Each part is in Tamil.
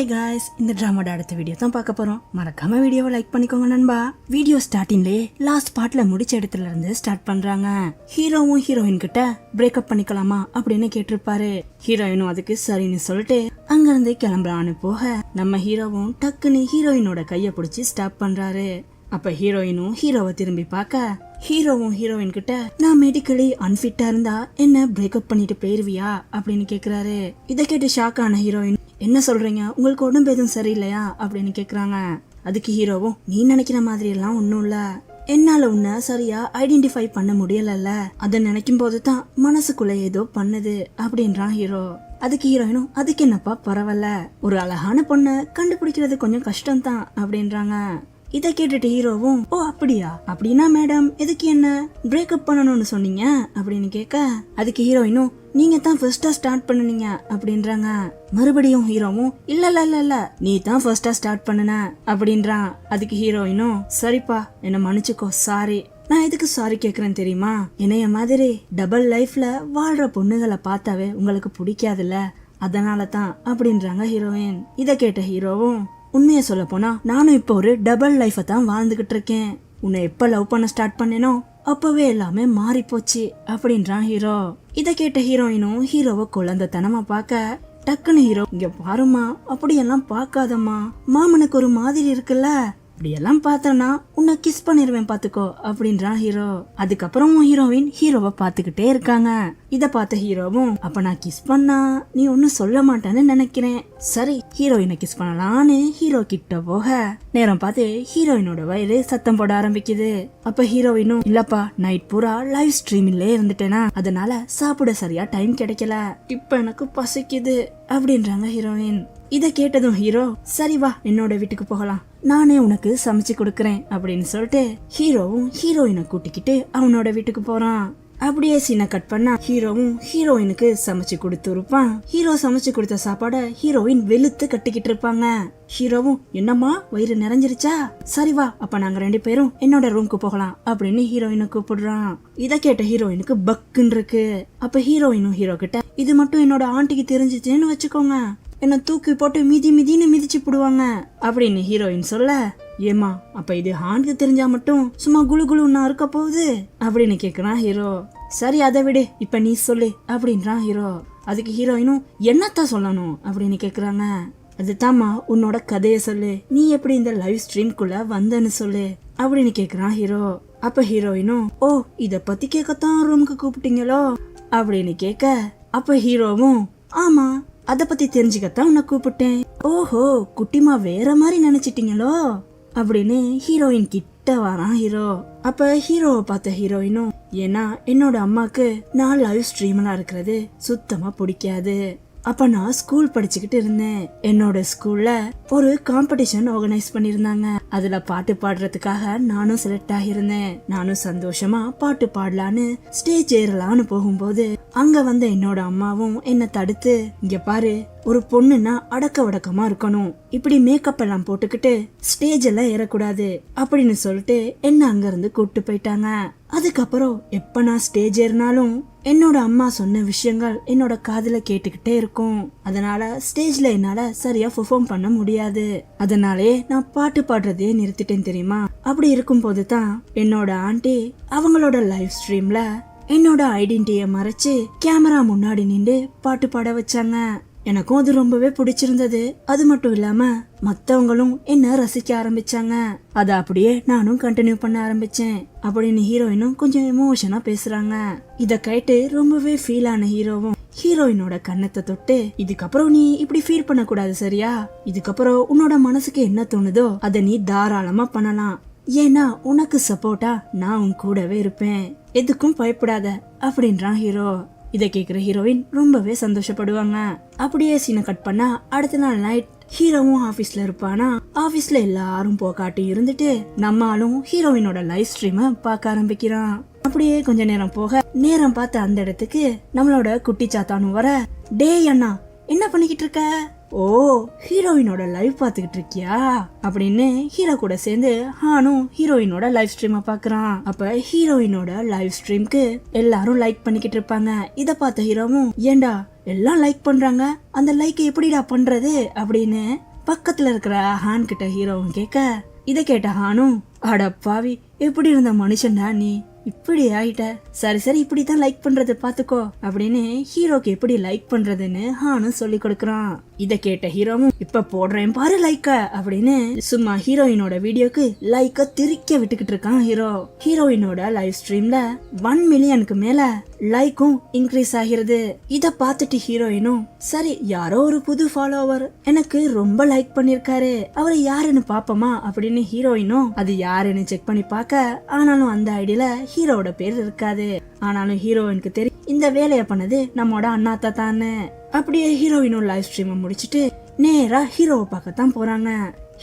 ஹாய் காய்ஸ், இந்த ட்ராமாவோட அடுத்த வீடியோ தான் பார்க்க போறோம். மறக்காம வீடியோவை லைக் பண்ணிக்கோங்க நண்பா. வீடியோ ஸ்டார்டிங்லேயே லாஸ்ட் பார்ட்ல முடிச்ச இடத்துல இருந்து ஸ்டார்ட் பண்றாங்க. ஹீரோவும் ஹீரோயின் கிட்ட பிரேக்கப் பண்ணிக்கலாமா அப்படின்னு கேட்டிருப்பாரு. ஹீரோயினும் அதுக்கு சரின்னு சொல்லிட்டு அங்க இருந்து கிளம்புறான்னு போக நம்ம ஹீரோவும் டக்குன்னு ஹீரோயினோட கைய பிடிச்சி ஸ்டாப் பண்றாரு. அப்ப ஹீரோயினும் ஹீரோவை திரும்பி பார்க்க ஹீரோவும் ஹீரோயின் கிட்ட நான் மெடிக்கலி அன்ஃபிட்டா இருந்தா என்ன பிரேக்கப் பண்ணிட்டு போயிருவியா அப்படின்னு கேக்குறாரு. இதை கேட்டு ஷாக் ஆன ஹீரோயின் என்ன சொல்றீங்க, உங்களுக்கு உடம்பு எதுவும் சரியில்லையா அப்படின்னு கேக்குறாங்க. அதுக்கு ஹீரோவும் நீ நினைக்கிற மாதிரி எல்லாம் ஒன்னும் இல்ல, என்னால உன்னை சரியா ஐடென்டிஃபை பண்ண முடியலல்ல, அத நினைக்கும் போதுதான் மனசுக்குள்ள ஏதோ பண்ணுது அப்படின்றான் ஹீரோ. அதுக்கு ஹீரோயினும் அதுக்கு என்னப்பா பரவாயில்ல, ஒரு அழகான பொண்ணை கண்டுபிடிக்கிறது கொஞ்சம் கஷ்டம் தான் அப்படின்றாங்க. இத கேட்டுட்டு ஹீரோவும் ஓ அப்படியா, அப்படின்னா மேடம் எதுக்கு என்ன பிரேக்கப் பண்ணணும்னு சொன்னீங்க அப்படின்னு கேட்க அதுக்கு ஹீரோயினும் நீங்க தான் ஃபர்ஸ்டா ஸ்டார்ட் பண்ணுனீங்க அப்படின்றாங்க. மறுபடியும் ஹீரோவும் இல்ல இல்ல இல்ல இல்ல நீ தான் ஃபர்ஸ்டா ஸ்டார்ட் பண்ணுன அப்படின்றான். அதுக்கு ஹீரோயினும் சரிப்பா என்ன மன்னிச்சுக்கோ, சாரி. நான் எதுக்கு சாரி கேக்குறேன் தெரியுமா, என்னைய மாதிரி டபுள் லைஃப்ல வாழ்ற பொண்ணுகளை பார்த்தாவே உங்களுக்கு பிடிக்காதுல்ல, அதனால தான் அப்படின்றாங்க ஹீரோயின். இத கேட்ட ஹீரோவும் உண்மைய சொல்ல போனா நானும் இப்ப ஒரு டபுள் லைஃப தான் வாழ்ந்துகிட்டு இருக்கேன், உன்னை எப்ப லவ் பண்ண ஸ்டார்ட் பண்ணேனோ அப்பவே எல்லாமே மாறி போச்சு அப்படின்றான் ஹீரோ. இத கேட்ட ஹீரோயினும் ஹீரோவை குழந்தைத்தனமா பார்க்க டக்குன்னு ஹீரோ இங்க பாருமா அப்படியெல்லாம் பாக்காதம்மா, மாமனுக்கு ஒரு மாதிரி இருக்குல்ல, அப்படியெல்லாம் பார்த்தனா உன்னை கிஸ் பண்ணிருவேன் பாத்துக்கோ அப்படின்றான் ஹீரோ. அதுக்கப்புறம் ஹீரோயின் ஹீரோவை பாத்துக்கிட்டே இருக்காங்க. இத பார்த்த ஹீரோவும் அப்ப நான் கிஸ் பண்ணா நீ ஒன்னும் சொல்ல மாட்டேன்னு நினைக்கிறேன், சரி ஹீரோயினை கிஸ் பண்ணலான்னு ஹீரோ கிட்ட போக நேரம் பார்த்து ஹீரோயினோட வயிறு சத்தம் போட ஆரம்பிக்குது. அப்ப ஹீரோயினும் இல்லப்பா நைட் பூரா லைவ் ஸ்ட்ரீமிங்ல இருந்துட்டேனா, அதனால சாப்பிட சரியா டைம் கிடைக்கல, இப்ப எனக்கு பசிக்குது அப்படின்றாங்க ஹீரோயின். இத கேட்டதும் ஹீரோ சரி வா என்னோட வீட்டுக்கு போகலாம், நானே உனக்கு சமைச்சு கொடுக்கறேன் அப்படின்னு சொல்லிட்டு ஹீரோவும் ஹீரோயினை கூட்டிக்கிட்டு அவனோட வீட்டுக்கு போறான். அப்படியே சீனை கட் பண்ணா ஹீரோவும் ஹீரோயினுக்கு சமைச்சு கொடுத்துருப்பான். ஹீரோ சமைச்சு கொடுத்த சாப்பாட ஹீரோயின் வெளுத்து கட்டிக்கிட்டு இருப்பாங்க. ஹீரோவும் என்னம்மா வயிறு நிறைஞ்சிருச்சா, சரி வா அப்ப நாங்க 2 பேரும் என்னோட ரூம்க்கு போகலாம் அப்படின்னு ஹீரோயினை கூப்பிடுறான். இத கேட்ட ஹீரோயினுக்கு பக்குன்னு இருக்கு. அப்ப ஹீரோயினும் ஹீரோ கிட்ட இது மட்டும் என்னோட ஆண்டிக்கு தெரிஞ்சிச்சுன்னு வச்சுக்கோங்க, என்ன தூக்கி போட்டு மிதின்னு மிதிச்சு போடுவாங்க அப்படின்னு ஹீரோயின் சொல்ல ஏமா அப்ப இது ஆண்டுக்கு தெரிஞ்சா மட்டும் சும்மா குழு குழுன்னா இருக்க போகுது அப்படின்னு கேக்குறான் ஹீரோ. சரி அதை விடு, இப்ப நீ சொல்லு அப்படின்றான் ஹீரோ. அதுக்கு ஹீரோயினும் என்னத்தான் சொல்லணும் அப்படின்னு கேக்குறாங்க. அதுதாம்மா உன்னோட கதைய சொல்லு, நீ எப்படி இந்த லைவ் ஸ்ட்ரீம்குள்ள வந்தன்னு சொல்லு அப்படின்னு கேக்குறான் ஹீரோ. அப்ப ஹீரோயினும் ஓ இத பத்தி கேட்கத்தான் ரூமுக்கு கூப்பிட்டீங்களோ அப்படின்னு கேட்க அப்ப ஹீரோவும் ஆமா அத பத்தி தெரிஞ்சுக்கத்தான் உன்னை கூப்பிட்டேன், ஓஹோ குட்டிமா வேற மாதிரி நினைச்சிட்டீங்களோ அப்படின்னு ஹீரோயின் கிட்ட வரான் ஹீரோ. அப்ப ஹீரோவை பார்த்த ஹீரோயினும் ஏன்னா என்னோட அம்மாக்கு நான் லைவ் ஸ்ட்ரீம்ல இருக்கிறது சுத்தமா பிடிக்காது, அப்ப நான் ஸ்கூல் படிச்சுக்கிட்டு இருந்தேன், என்னோட ஸ்கூல்ல ஒரு காம்படிஷன் ஆர்கனைஸ் பண்ணிருந்தாங்க, அதுல பாட்டு பாடுறதுக்காக நானும் செலக்ட் ஆகிருந்தேன், நானும் சந்தோஷமா பாட்டு பாடலான்னு ஸ்டேஜ் ஏறலான்னு போகும்போது அங்க வந்த என்னோட அம்மாவும் என்ன தடுத்து இங்க பாரு ஒரு பொண்ணுன்னா அடக்க வடக்கமா இருக்கணும், இப்படி மேக்கப் எல்லாம் போட்டுக்கிட்டு ஸ்டேஜ் எல்லாம் ஏறக்கூடாது அப்படின்னு சொல்லிட்டு என்ன அங்க இருந்து கூப்பிட்டு போயிட்டாங்க. அதுக்கப்புறம் எப்ப நான் ஸ்டேஜ் ஏறினாலும் என்னோட அம்மா சொன்ன விஷயங்கள் என்னோட காதுல கேட்டுக்கிட்டே இருக்கும், அதனால ஸ்டேஜ்ல என்னால சரியா பெர்ஃபார்ம் பண்ண முடியாது, அதனாலே நான் பாட்டு பாடுறதே நிறுத்திட்டேன் தெரியுமா. அப்படி இருக்கும் போதுதான் என்னோட ஆண்டி அவங்களோட லைவ் ஸ்ட்ரீம்ல என்னோட ஐடென்டிட்டியை மறைச்சு கேமரா முன்னாடி நின்று பாட்டு பாட வச்சாங்க. எனக்கும் அது ரொம்பவே பிடிச்சிருந்தது, அது மட்டும் இல்லாம மத்தவங்களும் என்ன ரசிக்க ஆரம்பிச்சாங்க, அத அப்படியே நானும் கண்டினியூ பண்ண ஆரம்பிச்சேன் அப்படின்னு ஹீரோயினும் கொஞ்சம் எமோஷனா பேசுறாங்க. இத கேட்டு ரொம்பவே ஃபீல் ஆன ஹீரோவும் ஹீரோயினோட கண்ணத்தை தொட்டு இதுக்கப்புறம் நீ இப்படி ஃபீல் பண்ண கூடாது சரியா, இதுக்கப்புறம் உன்னோட மனசுக்கு என்ன தோணுதோ அத நீ தாராளமா பண்ணலாம், ஏன்னா உனக்கு சப்போர்ட்டா நான் உன் கூடவே இருப்பேன், எதுக்கும் பயப்படாத அப்படின்றான் ஹீரோ. இத கேக்குற ஹீரோயின் ரொம்பவே சந்தோஷப்படுவாங்க. அப்படியே சீனை கட் பண்ணா அடுத்த நாள் நைட் ஹீரோவும் ஆபீஸ்ல இருப்பானா, ஆபீஸ்ல எல்லாரும் போகாட்டி இருந்துட்டு நம்ம ஆளும் ஹீரோயினோட லைவ் ஸ்ட்ரீம பார்க்க ஆரம்பிக்கிறான். அப்படியே கொஞ்ச நேரம் போக நேரம் பார்த்த அந்த இடத்துக்கு நம்மளோட குட்டி சாத்தானும் வர டே அண்ணா என்ன பண்ணிக்கிட்டு இருக்க, ஓ ஹீரோயினோட லைவ் பாத்துக்கிட்டு இருக்கியா அப்படின்னு ஹீரோ கூட சேர்ந்து ஹானும் ஹீரோயினோட லைவ் ஸ்ட்ரீம பாக்குறான். அப்ப ஹீரோயினோட லைவ் ஸ்ட்ரீம்க்கு எல்லாரும் லைக் பண்ணிக்கிட்டு இருப்பாங்க. இத பார்த்த ஹீரோவும் ஏண்டா எல்லாம் லைக் பண்றாங்க, அந்த லைக் எப்படிடா பண்றது அப்படின்னு பக்கத்துல இருக்கிற ஹான் கிட்ட ஹீரோவும் கேட்க, இத கேட்ட ஹானும், அட பாவி, எப்படி இருந்த மனுஷன்டா நீ, இப்படி ஆயிட்ட, சரி சரி இப்படித்தான் லைக் பண்றது பாத்துக்கோ அப்படின்னு ஹீரோக்கு எப்படி லைக் பண்றதுன்னு ஹானும் சொல்லி கொடுக்கறான். இத கேட்ட ஹீரோவும், இப்ப போடுறேன் பாரு லைக்க அப்படின்னு சும்மா ஹீரோயினோட வீடியோக்கு லைக்க திரிக்க விட்டுக்கிட்டு இருக்கான் ஹீரோ. ஹீரோயினோட லைவ் ஸ்ட்ரீம்ல 1 மில்லியனுக்கு மேல லைக்கும் இன்க்ரீஸ் ஆகிறது. இத பார்த்துட்டு ஹீரோயினும், சரி யாரோ ஒரு புது ஃபாலோவர் எனக்கு ரொம்ப லைக் பண்ணிருக்காரு, அவரை யாருன்னு பாப்போமா அப்படின்னு ஹீரோயினும் அது யாருன்னு செக் பண்ணி பார்க்க, ஆனாலும் அந்த ஐடியில ஹீரோவோட பேர் இருக்காது. ஆனாலும் ஹீரோயினுக்கு தெரியும் இந்த வேலைய பண்ணது நம்மோட அண்ணாத்தா தானே. அப்படியே ஹீரோயினும் லைவ் ஸ்ட்ரீம் முடிச்சிட்டு நேரா ஹீரோவை பார்க்கத்தான் போறாங்க.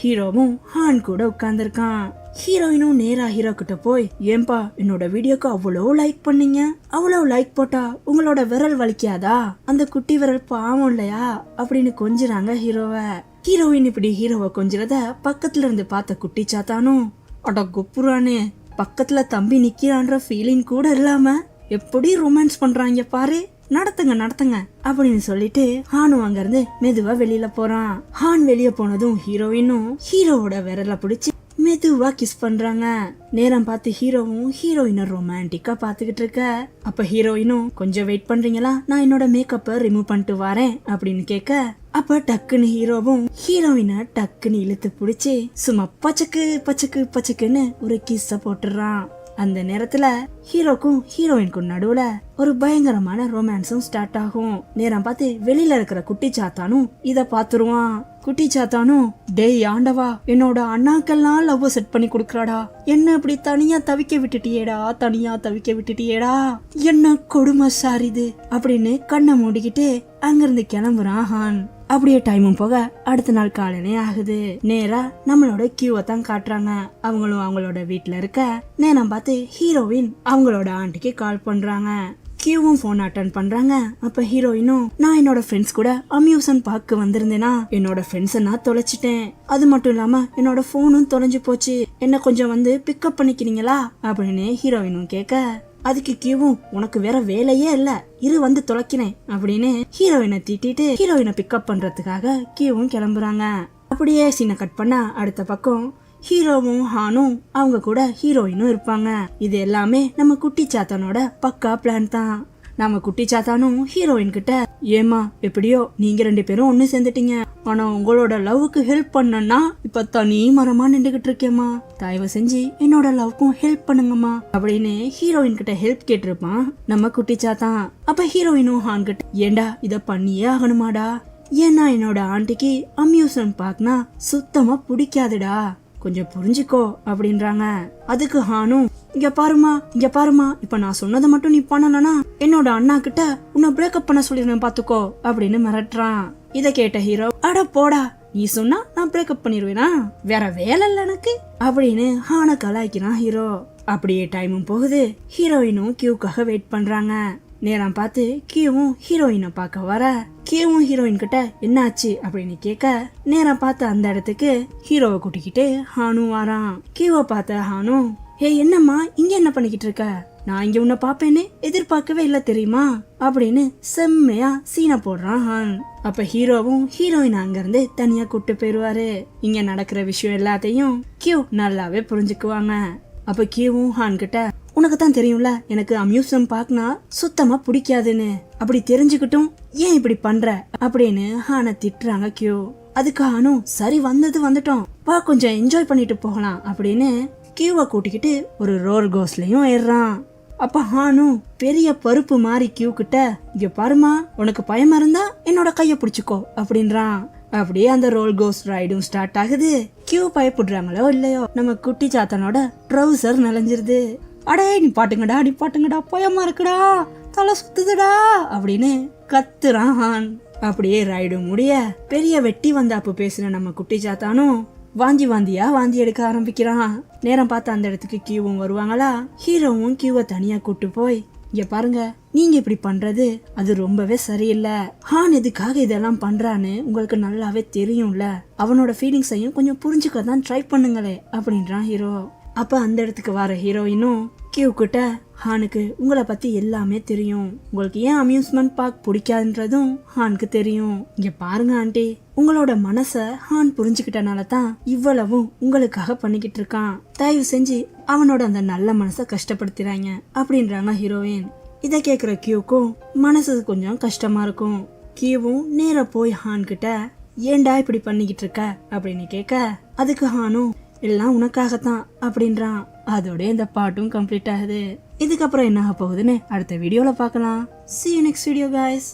ஹீரோவும் ஹான் கூட உட்கார்ந்துருக்கான். ஹீரோயினும் நேரா ஹீரோ கிட்ட போய், ஏன்பா என்னோட வீடியோக்கு அவ்வளவு லைக் பண்ணீங்க, அவ்வளவு லைக் போட்டா உங்களோட விரல் வலிக்காதா, அந்த குட்டி விரல் பாவம் இல்லையா அப்படின்னு கொஞ்சிறாங்க ஹீரோவை. ஹீரோயின் இப்படி ஹீரோவை கொஞ்சிறத பக்கத்துல இருந்து பார்த்த குட்டி சாத்தானும், அட குப்புறானே, பக்கத்துல தம்பி நிக்கிறான்ற ஃபீலிங் கூட இல்லாம எப்படி ரொமான்ஸ் பண்றாங்க பாரு, நடத்துங்க நடத்துங்க அப்படின்னு சொல்லிட்டு ஹானும் அங்க இருந்து மெதுவா வெளியில போறான். ஹான் வெளியே போனதும் ஹீரோயினும் ஹீரோவோட விரல பிடிச்சு மெதுவா கிஸ் பண்றாங்க. நேரம் பார்த்து ஹீரோவும் ஹீரோயினை ரொமான்டிக்கா பாத்துக்கிட்டு இருக்க. அப்ப ஹீரோயினும், கொஞ்சம் வெயிட் பண்றீங்களா, நான் என்னோட மேக்கப்ப ரிமூவ் பண்ணிட்டு வரேன் அப்படின்னு கேட்க, அப்ப டக்குன்னு ஹீரோவும் ஹீரோயினை டக்குன்னு இழுத்து பிடிச்சி சும்மா பச்சக்கு பச்சக்கு பச்சக்குன்னு ஒரு கிஸ்ஸ போட்டுறான். அந்த நேரத்துல ஹீரோக்கும் ஹீரோயினுக்கும் நடுவுல ஒரு பயங்கரமான ரொமான்ஸும் ஸ்டார்ட் ஆகும். நேரம் பார்த்து வெளியில இருக்கிற குட்டி சாத்தானும் இத பாத்துருவான். குட்டி சாத்தானும், டேய் ஆண்டவா, என்னோட அண்ணாக்கெல்லாம் லவ் செட் பண்ணி குடுக்கறாடா, என்ன இப்படி தனியா தவிக்க விட்டுட்டியேடா, என்ன கொடுமை சாரிது அப்படின்னு கண்ணை மூடிக்கிட்டு அங்கிருந்து கிளம்புறான் ஹான். அப்படியே டைமும் போக அடுத்த நாள் காலையிலே ஆகுது. நேரா நம்மளோட கியூவை தான் காட்டுறாங்க. அவங்களும் அவங்களோட வீட்டுல இருக்க. நேரம் பார்த்து ஹீரோயின் அவங்களோட ஆண்டிக்கு கால் பண்றாங்க. கியூவும் போன் அட்டன் பண்றாங்க. அப்ப ஹீரோயினும், நான் என்னோட ஃப்ரெண்ட்ஸ் கூட அம்யூசன் பார்க்க வந்திருந்தேனா, என்னோட ஃப்ரெண்ட்ஸை நான் தொலைச்சிட்டேன், அது மட்டும் இல்லாம என்னோட போனும் தொலைஞ்சு போச்சு, என்ன கொஞ்சம் வந்து பிக்கப் பண்ணிக்கிறீங்களா அப்படின்னு ஹீரோயினும் கேட்க, அதுக்கு கியூவும், உனக்கு வேற வேலையே இல்ல, இரு வந்து தொலைக்கிறேன் அப்படின்னு ஹீரோயினை திட்டிட்டு ஹீரோயினை பிக்கப் பண்றதுக்காக கியூவும் கிளம்புறாங்க. அப்படியே சீனை கட் பண்ணா அடுத்த பக்கம் ஹீரோவும் ஹானும் அவங்க கூட ஹீரோயினும் இருப்பாங்க. இது எல்லாமே நம்ம குட்டி சாத்தானோட பக்கா பிளான் தான். நம்ம குட்டி சாத்தானும் ஹீரோயின் கிட்ட, ஏமா எப்படியோ நீங்க 2 பேரும் ஒண்ணு சேர்ந்துட்டீங்க, ஆனா உங்களோட லவ்வுக்கு ஹெல்ப் பண்ணனா இப்ப தனி மரமா நின்றுகிட்டு இருக்கேம்மா, தயவு செஞ்சு என்னோட லவ்க்கும் ஹெல்ப் பண்ணுங்கம்மா அப்படின்னு ஹீரோயின் கிட்ட ஹெல்ப் கேட்டிருப்பான் நம்ம குட்டி சாத்தான். அப்ப ஹீரோயினும் ஹான் கிட்ட, ஏண்டா இத பண்ணியே ஆகணுமாடா, ஏன்னா என்னோட ஆண்டிக்கு அம்யூஸ்மெண்ட் பார்க்னா சுத்தமா பிடிக்காதுடா, கொஞ்சம் புரிஞ்சுக்கோ அப்படின்றாங்க. அதுக்கு ஹானும், இங்க பாருமா, இப்ப நான் சொன்னதை மட்டும் நீ பண்ணலனா என்னோட அண்ணா கிட்ட உன்னை பிரேக்கப் பண்ண சொல்லிருந்தேன் பாத்துக்கோ அப்படின்னு மிரட்டுறான். இத கேட்ட ஹீரோ, அட போடா, நீ சொன்னா நான் பிரேக்கப் பண்ணிருவேனா, வேற வேலை இல்ல எனக்கு அப்படின்னு ஹான கலாய்க்கிறான் ஹீரோ. அப்படியே டைமும் போகுது. ஹீரோயினும் கியூக்காக வெயிட் பண்றாங்க. நேரம் பார்த்து கியூவும் ஹீரோயினை பார்க்க வர, கியூவும் ஹீரோயின் கிட்ட என்னாச்சு அப்படின்னு கேட்க, நேரம் பார்த்து அந்த இடத்துக்கு ஹீரோவை கூட்டிக்கிட்டு ஹானும் வாரான். கியூவை பார்த்த ஹானும், ஹே என்னம்மா இங்க என்ன பண்ணிக்கிட்டு இருக்க, நான் இங்க உன்னை பாப்பேன்னு எதிர்பார்க்கவே இல்ல தெரியுமா அப்படின்னு செம்மையா சீனை போடுறான் ஹான். அப்ப ஹீரோவும் ஹீரோயின் அங்க இருந்து தனியா கூட்டு போயிருவாரு. இங்க நடக்கிற விஷயம் எல்லாத்தையும் கியூ நல்லாவே புரிஞ்சுக்குவாங்க. அப்ப கியூவும் ஹான் கிட்ட, உனக்கு தான் தெரியும்ல எனக்கு அம்யூஸ்மெண்ட் பார்க்னா சுத்தமா பிடிக்காதுன்னு, அப்படி தெரிஞ்சுக்கிட்டும் ஏன் இப்படி பண்ற அப்படின்னு ஹானை திட்டுறாங்க கியூ. அதுக்கு ஹானும், சரி வந்துட்டோம் வா கொஞ்சம் என்ஜாய் பண்ணிட்டு போகலாம் அப்படின்னு கியூவை கூட்டிக்கிட்டு ஒரு ரோல் கோஸ்லயும் ஏறான். அப்ப ஹானும் பெரிய பருப்பு மாதிரி கியூ கிட்ட, இங்க பாருமா, உனக்கு பயமா இருந்தா என்னோட கைய பிடிச்சுக்கோ அப்படின்றான். அப்படியே அந்த ரோல் கோஸ் ரைடும் ஸ்டார்ட் ஆகுது. கியூ பயப்படுறாங்களோ இல்லையோ நம்ம குட்டி சாத்தனோட ட்ரௌசர் நனைஞ்சிருது. அடே நீ பாட்டுங்கடா பயமா இருக்குடா, தலை சுத்துதுடா அப்படின்னு கத்துறான் ஹான். அப்படியே ரைடு முடிய பெரிய வெட்டி வந்தாப்பு பேசுன நம்ம குட்டி சாத்தானும் வாந்தி எடுக்க ஆரம்பிக்கிறான். நேரம் பார்த்து அந்த இடத்துக்கு கியூவும் வருவாங்களா. ஹீரோவும் கியூவை தனியா கூட்டு போய், இங்க பாருங்க, நீங்க இப்படி பண்றது அது ரொம்பவே சரியில்லை, ஹான் எதுக்காக இதெல்லாம் பண்றான்னு உங்களுக்கு நல்லாவே தெரியும்ல, அவனோட ஃபீலிங்ஸையும் கொஞ்சம் புரிஞ்சுக்க தான் ட்ரை பண்ணுங்களே அப்படின்றான் ஹீரோ. அப்ப அந்த இடத்துக்கு வர ஹீரோயினும் கியூ கிட்ட ஹானுக்கு உங்களை பத்தி எல்லாமே தெரியும், உங்களுக்கு ஏன் அம்யூஸ்மெண்ட் பார்க் பிடிக்காதுன்றதும் ஹானுக்கு தெரியும். இங்க பாருங்க ஆண்டி, உங்களோட மனச ஹான் புரிஞ்சுக்கிட்டனால தான் இவ்வளவும் உங்களுக்காக பண்ணிக்கிட்டு இருக்கான். தயவு செஞ்சு அவனோட அந்த நல்ல மனசை கஷ்டப்படுத்துறாங்க அப்படின்றாங்க ஹீரோயின். இதை கேக்குற கியூக்கும் மனசு கொஞ்சம் கஷ்டமா இருக்கும். கியூவும் நேர போய் ஹான் கிட்ட ஏன்டா இப்படி பண்ணிக்கிட்டு இருக்க அப்படின்னு கேட்க, அதுக்கு ஹானும் எல்லாம் உனக்காகத்தான் அப்படின்றான். அதோட இந்த பாட்டும் கம்ப்ளீட் ஆகுது. இதுக்கப்புறம் என்ன ஆக போகுதுன்னு அடுத்த வீடியோல பார்க்கலாம். See you next video guys.